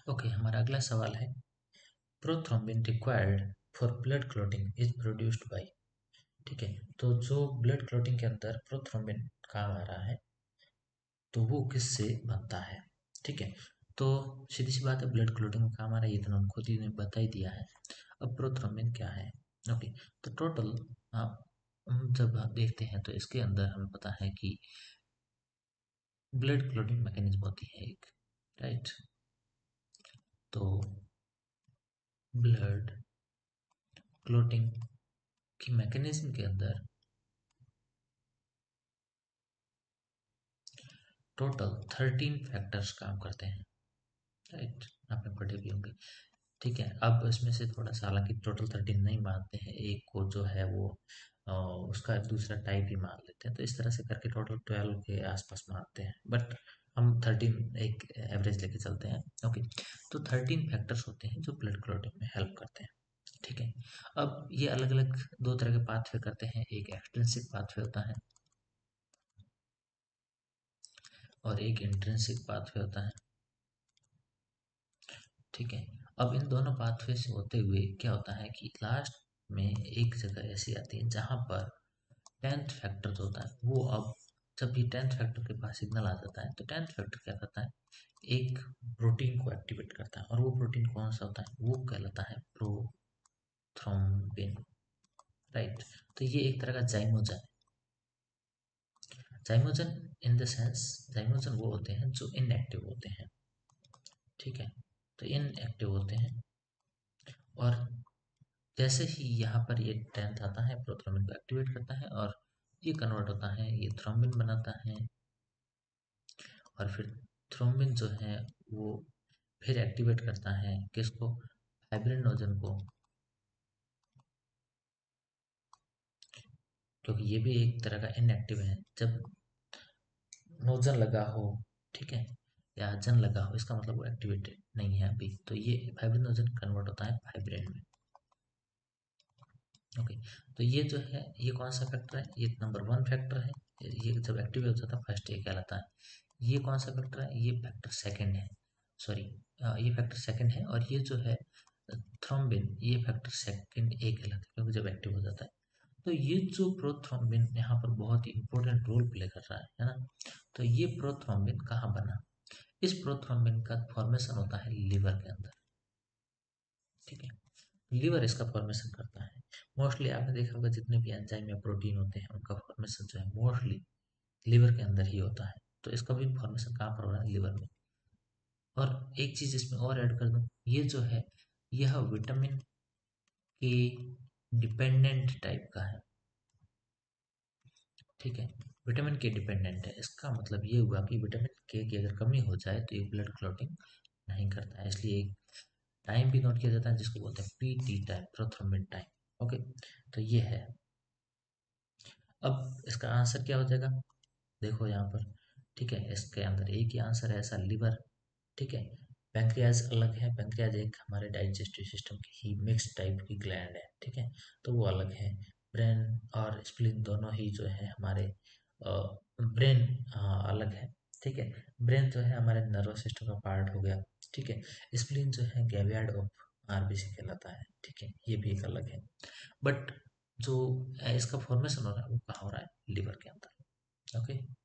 Okay, हमारा अगला सवाल है, prothrombin required for blood clotting is produced by. ठीक है, तो जो ब्लड क्लॉटिंग के अंदर प्रोथ्रोम्बिन काम आ रहा है, तो वो किससे बनता है। ठीक है, तो सीधी सी बात है, ब्लड क्लॉटिंग में काम आ रहा है, ये तो हम खुद ही ने बता ही दिया है। अब प्रोथ्रोम्बिन क्या है। ओके, तो टोटल आप हम जब आप देखते हैं तो इसके अंदर हमें पता है कि ब्लड क्लॉटिंग मैकेनिज्म होती है एक, राइट। तो ब्लड क्लॉटिंग की मैकेनिज्म के अंदर टोटल 13 फैक्टर्स काम करते हैं, राइट। आपने पढ़े भी होंगे। ठीक है, अब इसमें से थोड़ा सा, हालांकि टोटल 13 नहीं मानते हैं, एक को जो है वो उसका दूसरा टाइप ही मान लेते हैं, तो इस तरह से करके टोटल 12 के आसपास मानते हैं, बट हम 13 एक एवरेज लेके चलते हैं। ओके, तो 13 फैक्टर्स होते हैं जो ब्लड क्लॉटिंग में हेल्प करते हैं। ठीक है, अब ये अलग अलग दो तरह के पाथवे करते हैं, एक एक्सट्रिंसिक पाथवे होता है और एक इंट्रिंसिक पाथवे होता है। ठीक है, अब इन दोनों पाथवे से होते हुए क्या होता है कि लास्ट में एक जगह ऐसी आती है जहाँ पर 10th फैक्टर जो होता है वो, अब जब भी 10th फैक्टर के पास सिग्नल आ जाता है तो 10th फैक्टर क्या करता है, एक प्रोटीन को एक्टिवेट करता है, और वो प्रोटीन कौन सा होता है, वो कहलाता है प्रोथ्रोम्बिन, राइट। तो ये एक तरह का जाइमोजन है। Zymogen in the sense, zymogen वो होते हैं जो इनएक्टिव होते हैं। ठीक है, तो इनएक्टिव होते हैं, और जैसे ही यहाँ पर ये 10th आता है, प्रोथ्रोम्बिन को एक्टिवेट करता है और ये कन्वर्ट होता है, ये थ्रोम्बिन बनाता है, और फिर थ्रोम्बिन जो है वो फिर एक्टिवेट करता है किसको, फाइब्रिनोजन को, क्योंकि ये भी एक तरह का इनएक्टिव है। जब नोजन लगा हो, ठीक है, या जन लगा हो, इसका मतलब वो एक्टिवेटेड नहीं है अभी, तो ये फाइब्रिनोजन कन्वर्ट होता है फाइब्रिन में। ओके, तो ये जो है ये कौन सा फैक्टर है, ये नंबर 1 फैक्टर है। ये जब एक्टिव हो जाता है फर्स्ट, ये कहलाता है। ये कौन सा फैक्टर है, ये फैक्टर सेकंड है, सॉरी, ये फैक्टर सेकंड है, और ये जो है थ्रोम्बिन, ये फैक्टर सेकंड ए कहलाता है, क्योंकि जब एक्टिव हो जाता है। तो ये जो प्रोथ्रोम्बिन यहाँ पर बहुत ही इंपॉर्टेंट रोल प्ले कर रहा है ना। तो ये प्रोथ्रोम्बिन कहाँ बना, इस प्रोथ्रोम्बिन का फॉर्मेशन होता है लिवर के अंदर। ठीक है, लीवर इसका फॉर्मेशन करता है। मोस्टली आपने देखा होगा जितने भी एंजाइम या प्रोटीन होते हैं उनका फॉर्मेशन जो है मोस्टली लीवर के अंदर ही होता है, तो इसका भी फॉर्मेशन कहाँ पर हो रहा है, लीवर में। और एक चीज इसमें और ऐड कर दूं, ये जो है यह विटामिन के डिपेंडेंट टाइप का है। ठीक है, विटामिन के डिपेंडेंट है, इसका मतलब ये हुआ कि विटामिन के की अगर कमी हो जाए तो ये ब्लड क्लॉटिंग नहीं करता है, इसलिए एक टाइम भी नोट किया जाता है जिसको बोलते हैं PT time, prothrombin time. Okay, तो ये है। अब इसका आंसर क्या हो जाएगा, देखो यहाँ पर। ठीक है, इसके अंदर एक ही आंसर है ऐसा, लिवर। ठीक है, पैंक्रियाज अलग है, पैंक्रियाज एक हमारे डाइजेस्टिव सिस्टम की ही मिक्स टाइप की ग्लैंड है। ठीक है, तो वो अलग है। ब्रेन और स्प्लीन दोनों ही जो है हमारे, ब्रेन अलग है। ठीक है, ब्रेन जो है हमारे नर्वस सिस्टम का पार्ट हो गया। ठीक है, स्प्लीन जो है गैवियार्ड ऑफ आरबीसी कहलाता है। ठीक है, ये भी एक अलग है, बट जो इसका फॉर्मेशन हो रहा है वो कहाँ हो रहा है, लिवर के अंदर। ओके।